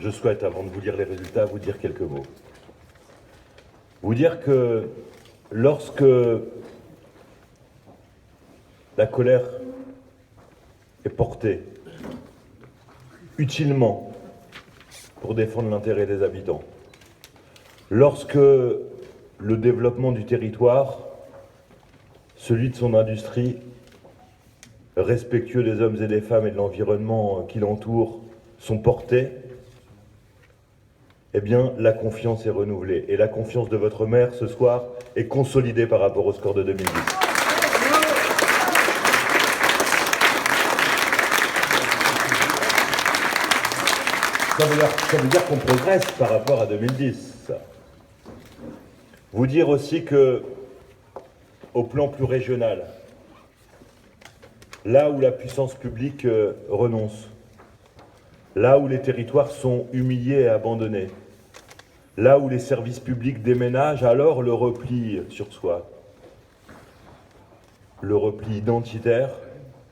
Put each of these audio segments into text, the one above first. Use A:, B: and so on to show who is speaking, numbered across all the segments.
A: je souhaite, avant de vous lire les résultats, vous dire quelques mots. Vous dire que lorsque la colère est portée utilement pour défendre l'intérêt des habitants, lorsque le développement du territoire, celui de son industrie, respectueux des hommes et des femmes et de l'environnement qui l'entoure, sont portés, eh bien, la confiance est renouvelée. Et la confiance de votre maire, ce soir, est consolidée par rapport au score de 2010. Ça veut dire qu'on progresse par rapport à 2010. Vous dire aussi que, au plan plus régional, là où la puissance publique renonce, là où les territoires sont humiliés et abandonnés, là où les services publics déménagent, alors le repli sur soi, le repli identitaire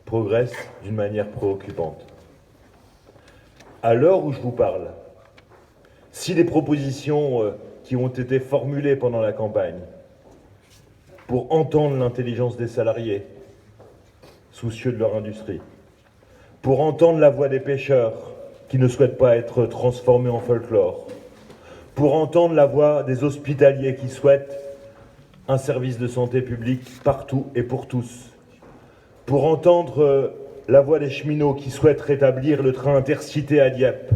A: progresse d'une manière préoccupante. À l'heure où je vous parle, si les propositions qui ont été formulées pendant la campagne pour entendre l'intelligence des salariés, soucieux de leur industrie, pour entendre la voix des pêcheurs qui ne souhaitent pas être transformés en folklore, pour entendre la voix des hospitaliers qui souhaitent un service de santé publique partout et pour tous, pour entendre la voix des cheminots qui souhaitent rétablir le train intercité à Dieppe,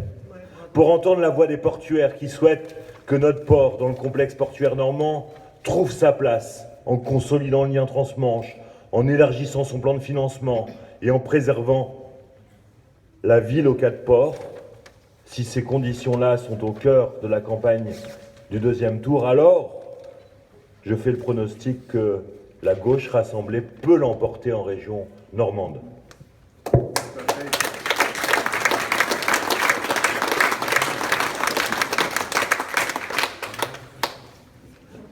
A: pour entendre la voix des portuaires qui souhaitent que notre port, dans le complexe portuaire normand, trouve sa place en consolidant le lien transmanche, en élargissant son plan de financement et en préservant la ville aux 4 ports. Si ces conditions-là sont au cœur de la campagne du deuxième tour, alors je fais le pronostic que la gauche rassemblée peut l'emporter en région normande.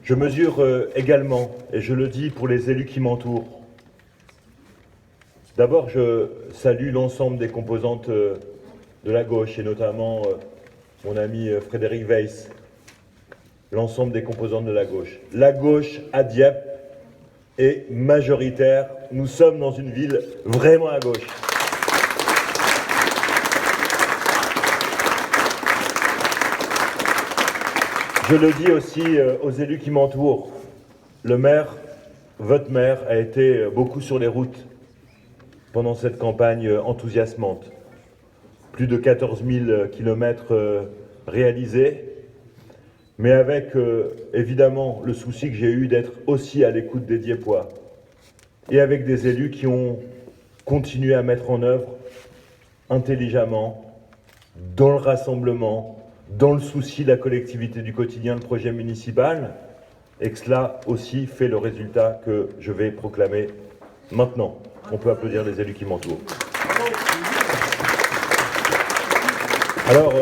A: Je mesure également, et je le dis pour les élus qui m'entourent, d'abord je salue l'ensemble des composantes de la gauche, et notamment mon ami Frédéric Weiss, l'ensemble des composantes de la gauche. La gauche à Dieppe est majoritaire. Nous sommes dans une ville vraiment à gauche. Je le dis aussi aux élus qui m'entourent. Le maire, votre maire, a été beaucoup sur les routes pendant cette campagne enthousiasmante. Plus de 14 000 kilomètres réalisés, mais avec évidemment le souci que j'ai eu d'être aussi à l'écoute des Diepois et avec des élus qui ont continué à mettre en œuvre intelligemment, dans le rassemblement, dans le souci de la collectivité du quotidien, le projet municipal, et que cela aussi fait le résultat que je vais proclamer maintenant. On peut applaudir les élus qui m'entourent. Alors,